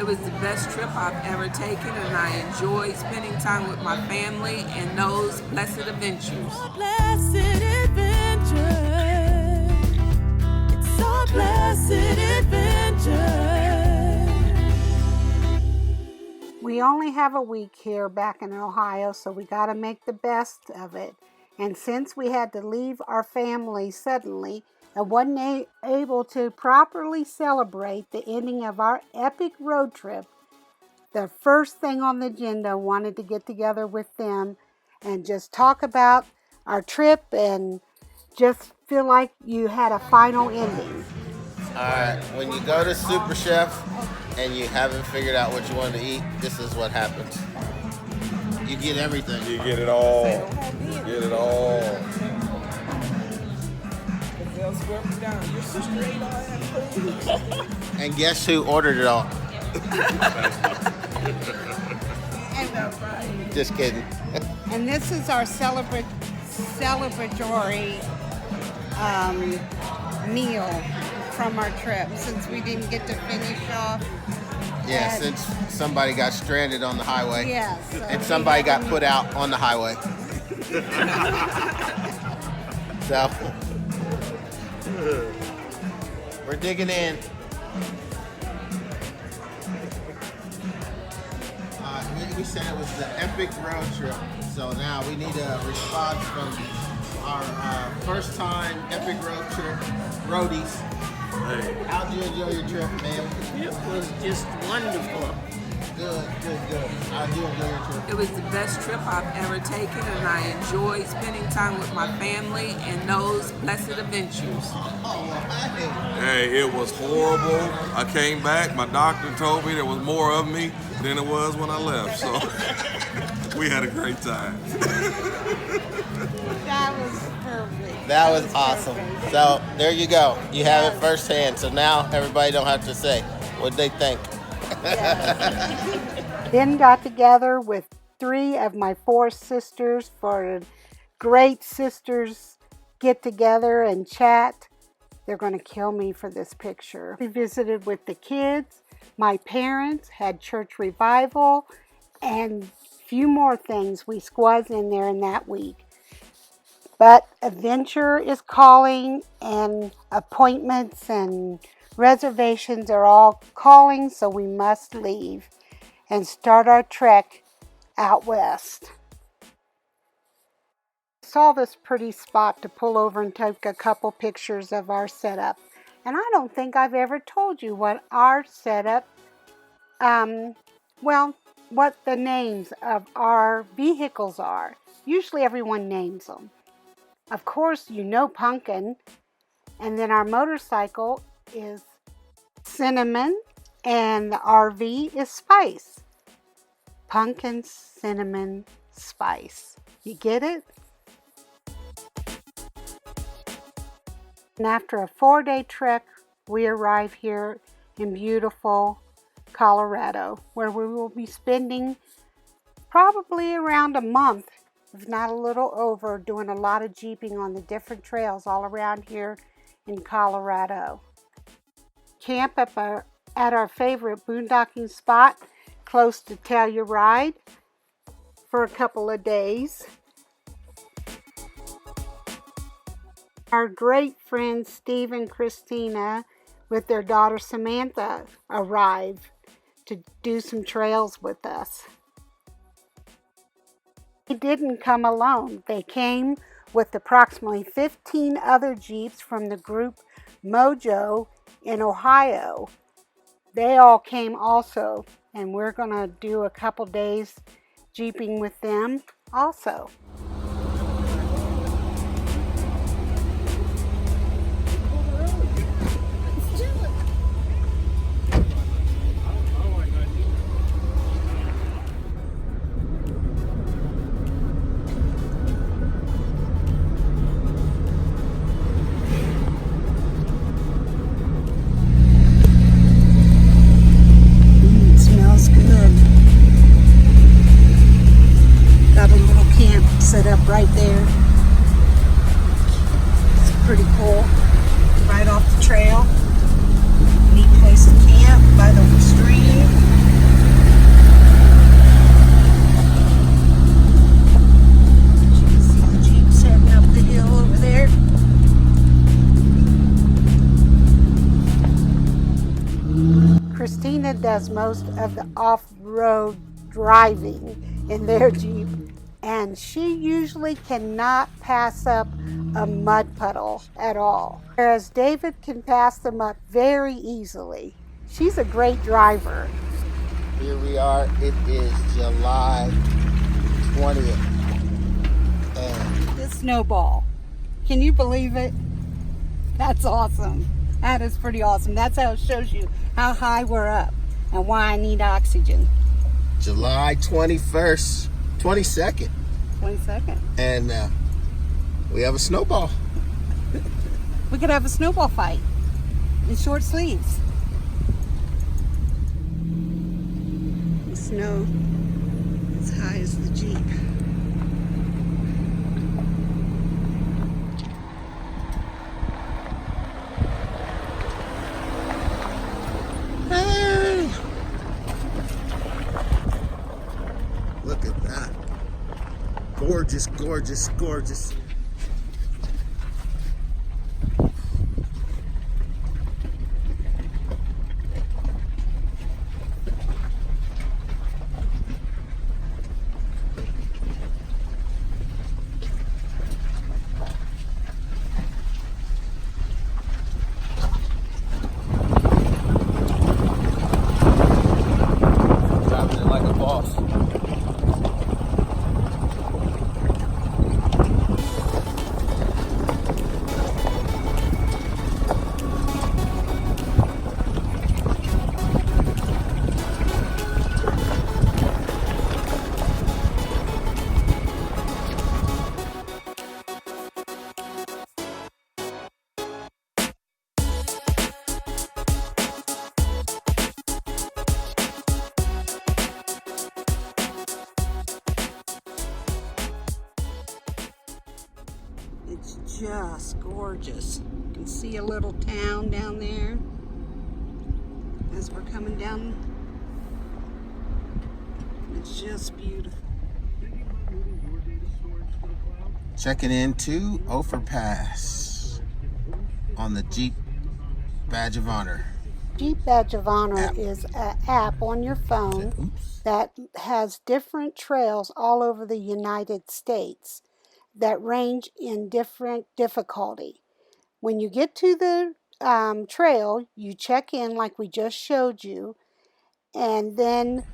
It was the best trip I've ever taken, and I enjoyed spending time with my family and those blessed adventures. Blessed adventures. It's a blessed adventure. We only have a week here back in Ohio, so we got to make the best of it. And since we had to leave our family suddenly and wasn't able to properly celebrate the ending of our epic road trip, the first thing on the agenda wanted to get together with them and just talk about our trip and just feel like you had a final ending. Alright, when you go to Super Chef and you haven't figured out what you want to eat, this is what happens. You get everything. You get it all. You get it all. They'll swear me down. Your sister ate all that food. And guess who ordered it all? Just kidding. And this is our celebratory meal from our trip, since we didn't get to finish off. Yeah, since somebody got stranded on the highway. Yeah. So and somebody got put out on the highway. So, we're digging in. We said it was the epic road trip, so now we need a response from our first time epic road trip roadies. Hey. How'd you enjoy your trip, ma'am? It was just wonderful. Good. How'd you enjoy your trip? It was the best trip I've ever taken, and I enjoyed spending time with my family and those blessed adventures. Oh, hey. Hey, it was horrible. I came back. My doctor told me there was more of me than it was when I left. So we had a great time. That was perfect. That was awesome. So there you go. You have it firsthand. So now everybody don't have to say what they think. Then got together with 3 of my 4 sisters for a great sisters get together and chat. They're going to kill me for this picture. We visited with the kids. My parents had church revival and a few more things we squeezed in there in that week. But adventure is calling, and appointments and reservations are all calling, so we must leave and start our trek out west. Saw this pretty spot to pull over and take a couple pictures of our setup. And I don't think I've ever told you what our setup, what the names of our vehicles are. Usually everyone names them. Of course, you know Pumpkin, and then our motorcycle is Cinnamon, and the RV is Spice. Pumpkin, Cinnamon, Spice. You get it? And after a 4-day trek, we arrive here in beautiful Colorado, where we will be spending probably around a month, if not a little over, doing a lot of jeeping on the different trails all around here in Colorado. Camp up at our favorite boondocking spot close to Telluride for a couple of days. Our great friends Steve and Christina with their daughter Samantha arrive to do some trails with us. They didn't come alone. They came with approximately 15 other Jeeps from the group Mojo in Ohio. They all came also, and we're going to do a couple days jeeping with them also. Smells good. Got a little camp Christina does most of the off-road driving in their Jeep, and she usually cannot pass up a mud puddle at all, whereas David can pass them up very easily. She's a great driver. Here we are. It is July 20th. And This snowball. Can you believe it? That's awesome. That is pretty awesome. That's how it shows you how high we're up and why I need oxygen. July 21st, 22nd. 22nd. And we have a snowball. We could have a snowball fight in short sleeves. The snow as high as the Jeep. Hey! Look at that. Gorgeous, gorgeous, gorgeous. Driving it like a boss. It's just gorgeous. You can see a little town down there as we're coming down. It's just beautiful. Checking into Overpass on the Jeep Badge of Honor. Jeep Badge of Honor App. is an app on your phone that has different trails all over the United States that range in different difficulty. When you get to the trail, you check in like we just showed you, and then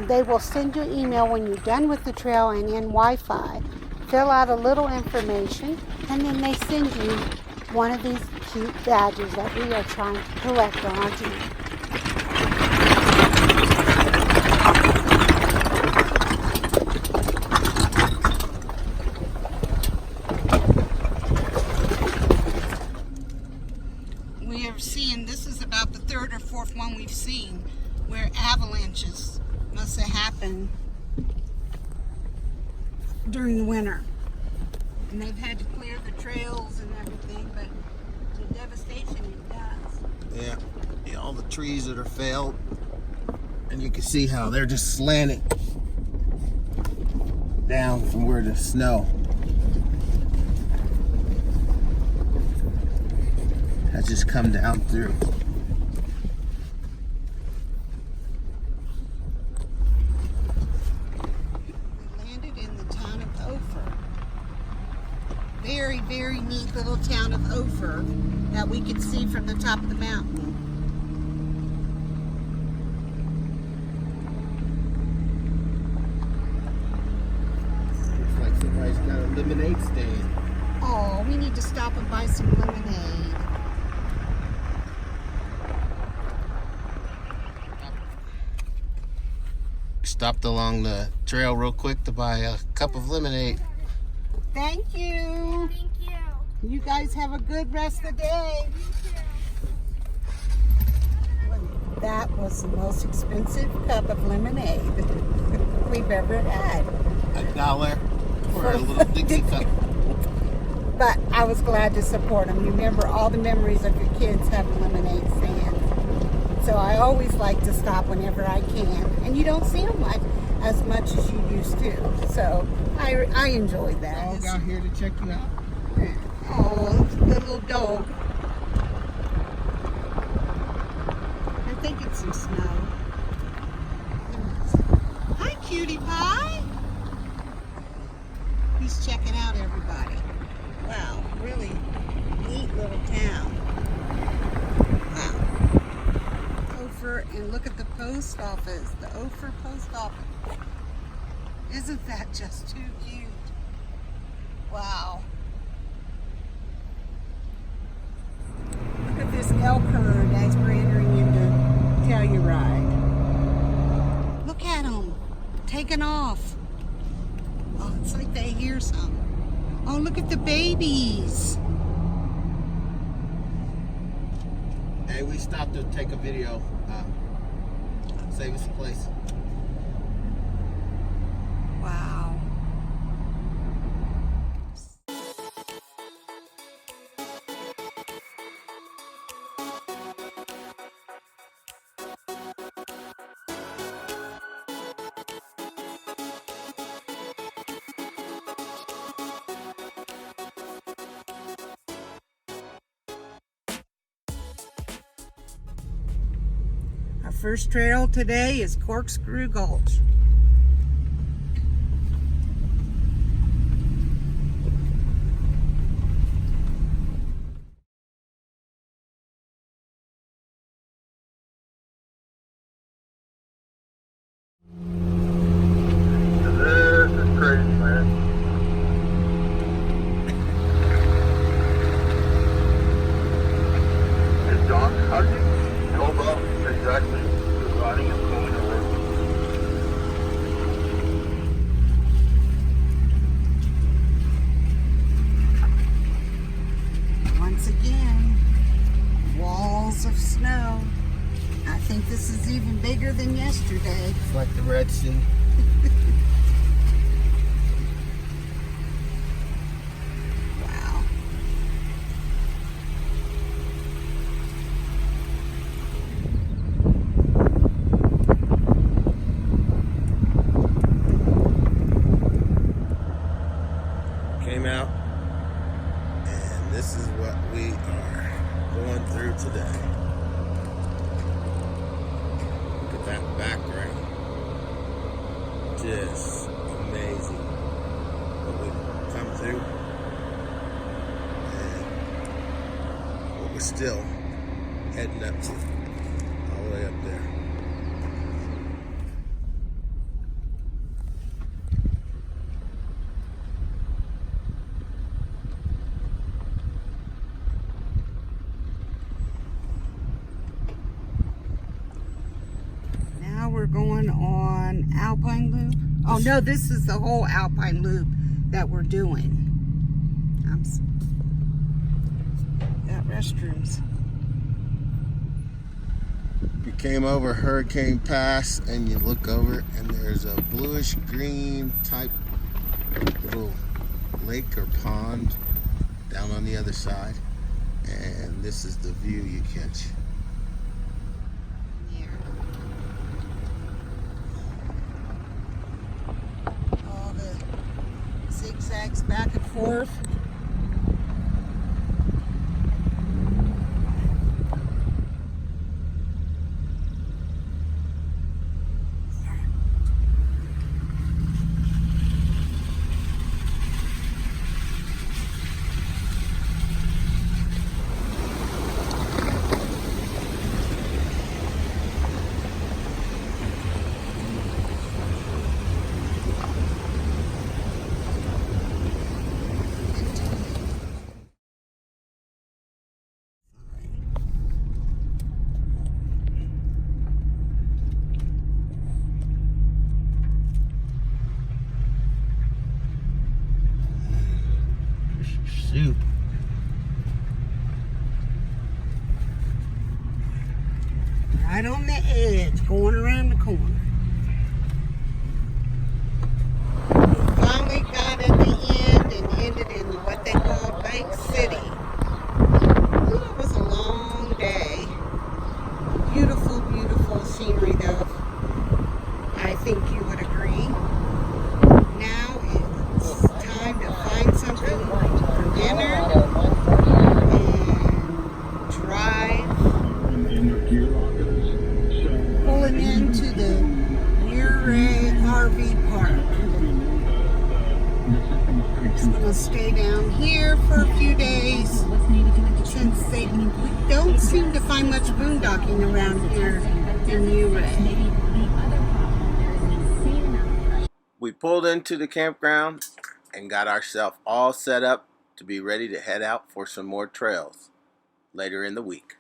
they will send you an email when you're done with the trail and in Wi-Fi. Fill out a little information, and then they send you one of these cute badges that we are trying to collect on our Jeep. We are seeing, this is about the third or fourth one we've seen where avalanches must have happened during the winter. And they've had to clear the trails and everything, but the devastation it does. Yeah, all the trees that are felled. And you can see how they're just slanted down from where the snow has just come down through. We landed in the town of Ophir. Very, very neat little town of Ophir that we could see from the top of the mountain. Looks like somebody's got a lemonade stand. Oh, we need to stop and buy some lemonade. Stopped along the trail real quick to buy a cup of lemonade. Thank you. Thank you. You guys have a good rest of the day. That was the most expensive cup of lemonade we've ever had. $1 for a little Dixie cup. But I was glad to support them. Remember all the memories of your kids having lemonade stands. So I always like to stop whenever I can. And you don't see them like as much as you used to. So I enjoyed that. Dog out here to check you out. Oh, the little dog. I think it's some snow. Hi, cutie pie. He's checking out everybody. Wow, really neat little town. Wow. Ophir, and look at the post office. The Ophir post office. Isn't that just too cute? Wow. Look at this elk herd as we're entering into Telluride. Look at them taking off. Oh, it's like they hear something. Oh, look at the babies. Hey, we stopped to take a video. Save us a place. Wow. Our first trail today is Corkscrew Gulch. This is crazy, man. Is Don, how did you go about exactly designing and pulling a road? Once again, walls of snow. I think this is even bigger than yesterday. It's like the Red Sea. Wow. Came out, and this is what we are going through today. Look at that background. Just amazing what we've come through, and what we're still heading up to, all the way up there. Now we're going on Alpine Loop. Oh no, this is the whole Alpine Loop that we're doing. Got restrooms. You came over Hurricane Pass and you look over and there's a bluish green type little lake or pond down on the other side, and this is the view you catch. Here. All the zigzags back and forth. Soup. Right on the edge, going around the corner. We finally got at the end and ended in what they call Bank City. It was a long day. Beautiful, beautiful scenery though. I think you would agree. Now it's time to find something for dinner and drive RV park. I'm gonna stay down here for a few days since they don't seem to find much boondocking around here in Uray. We pulled into the campground and got ourselves all set up to be ready to head out for some more trails later in the week.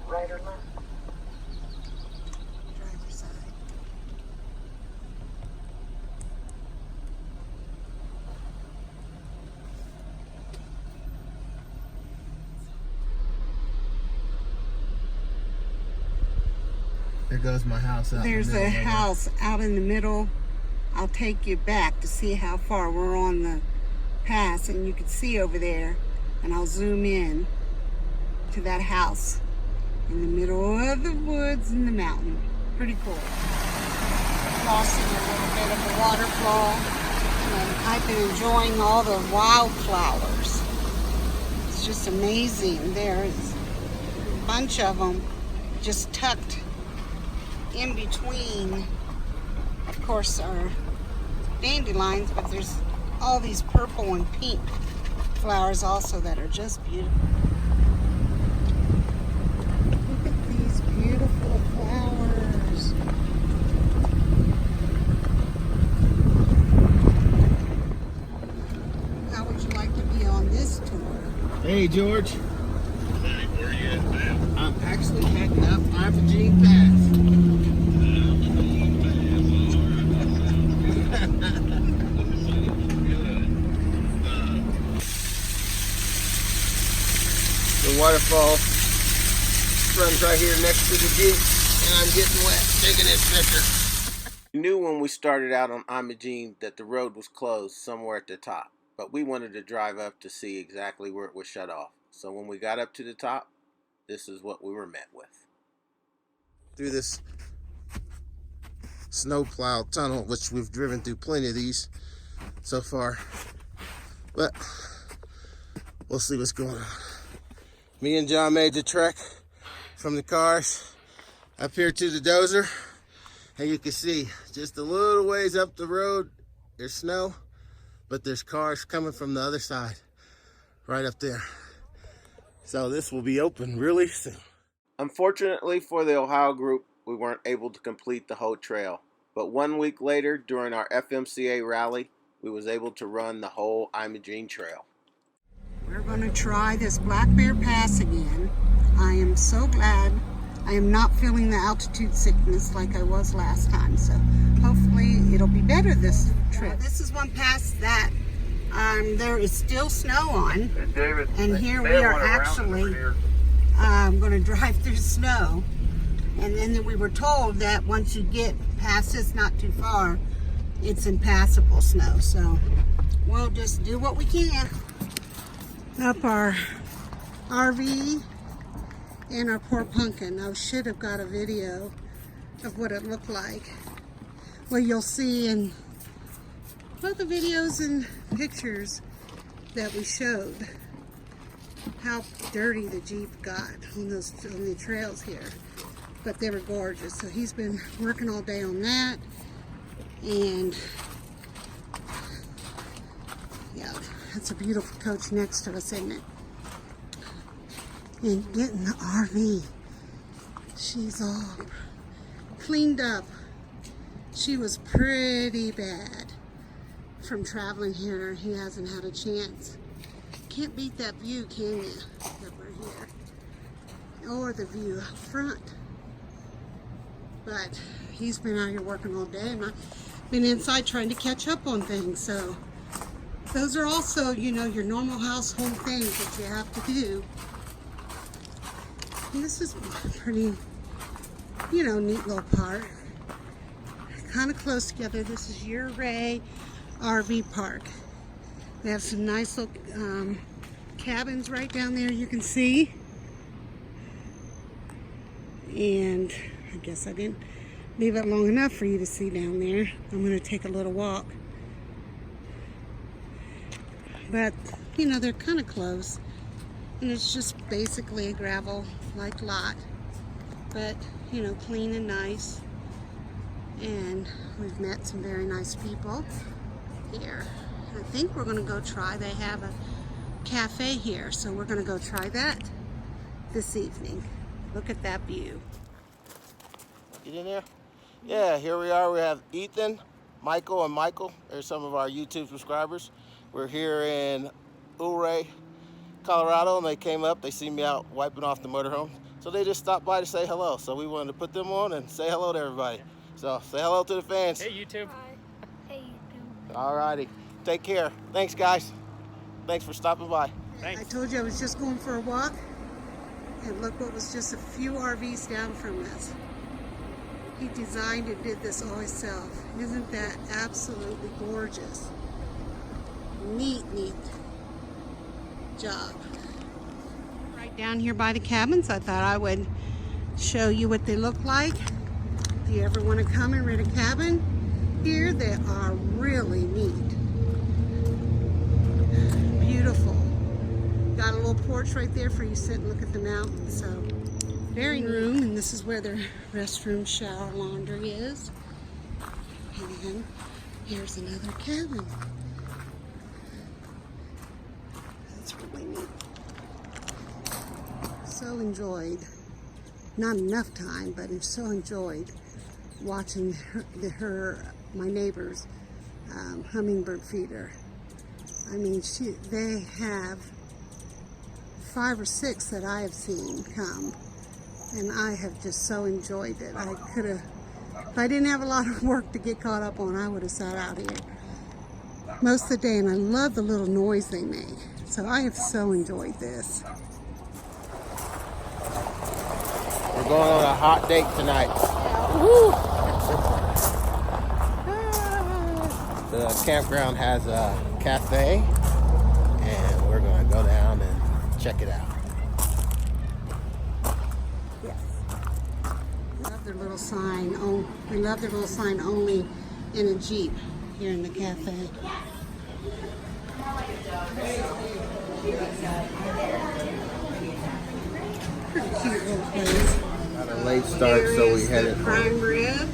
Right or left? Driver's side. There goes my house out. There's a house out in the middle. I'll take you back to see how far we're on the pass, and you can see over there, and I'll zoom in to that house in the middle of the woods and the mountain. Pretty cool. Crossing a little bit of a waterfall, and I've been enjoying all the wildflowers. It's just amazing. There's a bunch of them just tucked in between, of course, our dandelions, but there's all these purple and pink flowers also that are just beautiful. Look at these beautiful flowers. How would you like to be on this tour? Hey, George. Hey, where you at, man? I'm actually heading up Alpine Pass. The waterfall runs right here next to the Jeep, and I'm getting wet taking this picture. We knew when we started out on Imogene that the road was closed somewhere at the top, but we wanted to drive up to see exactly where it was shut off. So when we got up to the top, this is what we were met with. Through this snowplow tunnel, which we've driven through plenty of these so far, but we'll see what's going on. Me and John made the trek from the cars up here to the dozer, and you can see just a little ways up the road there's snow, but there's cars coming from the other side right up there. So this will be open really soon. Unfortunately for the Ohio group, we weren't able to complete the whole trail, but 1 week later during our FMCA rally, we was able to run the whole Imogene Trail. We're going to try this Black Bear Pass again. I am so glad I am not feeling the altitude sickness like I was last time, so hopefully it'll be better this trip. This is one pass that there is still snow on, And David, and here they we are went around actually over here. going to drive through snow, and then we were told that once you get past this, not too far, it's impassable snow, so we'll just do what we can. Up our RV and our poor pumpkin. I should have got a video of what it looked like. Well, you'll see in both the videos and pictures that we showed how dirty the Jeep got on the trails here. But they were gorgeous. So he's been working all day on that, and yeah, that's a beautiful coach next to us, isn't it? And getting the RV. She's all cleaned up. She was pretty bad from traveling here. He hasn't had a chance. Can't beat that view, can you? That we're here. Or the view up front. But he's been out here working all day, and I've been inside trying to catch up on things. So those are also, you know, your normal household things that you have to do. And this is pretty, you know, neat little park. Kind of close together. This is Year Ray RV Park. They have some nice little cabins right down there you can see. And I guess I didn't leave it long enough for you to see down there. I'm going to take a little walk. But, you know, they're kind of close. And it's just basically a gravel-like lot. But, you know, clean and nice. And we've met some very nice people here. I think we're going to go try, they have a cafe here, so we're going to go try that this evening. Look at that view. Get in there. Yeah, here we are. We have Ethan, Michael, and Michael. They're some of our YouTube subscribers. We're here in Ouray, Colorado, and they came up. They see me out wiping off the motorhome. So they just stopped by to say hello. So we wanted to put them on and say hello to everybody. So say hello to the fans. Hey, YouTube. Hey, YouTube. Alrighty. Take care. Thanks, guys. Thanks for stopping by. Thanks. I told you I was just going for a walk. And look what was just a few RVs down from us. He designed and did this all himself. Isn't that absolutely gorgeous? Neat, neat job. Right down here by the cabins, I thought I would show you what they look like. If you ever want to come and rent a cabin here, they are really neat. Beautiful. Got a little porch right there for you to sit and look at the mountains. So very room, and this is where their restroom, shower, laundry is. And here's another cabin. That's really neat. So enjoyed, not enough time, but I've so enjoyed watching my neighbor's hummingbird feeder. I mean, they have 5 or 6 that I have seen come, and I have just so enjoyed it. I could have, if I didn't have a lot of work to get caught up on, I would have sat out here most of the day, and I love the little noise they make. So I have so enjoyed this. We're going on a hot date tonight. Woo! The campground has a cafe, and we're going to go down and check it out. Yes. I love their little sign. Oh, I love their little sign, only in a Jeep, here in the cafe. Pretty cute little place. Got a late start, so we Here is headed the prime rib,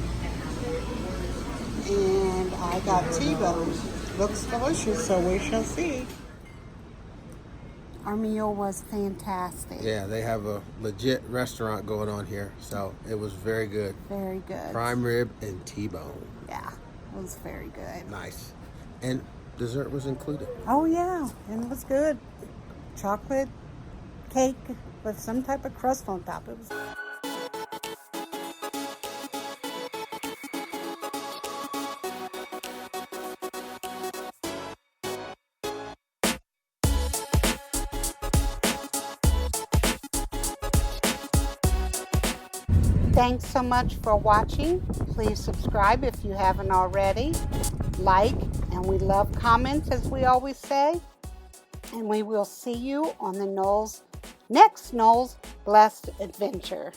and I got T-bone. Looks delicious, so we shall see. Our meal was fantastic. Yeah, they have a legit restaurant going on here, so it was very good. Very good. Prime rib and T-bone. Yeah, it was very good. Nice. And dessert was included. Oh yeah, and it was good. Chocolate cake with some type of crust on top. It was. Thanks so much for watching. Please subscribe if you haven't already. Like, and we love comments, as we always say. And we will see you on the next Knowles Blessed Adventure.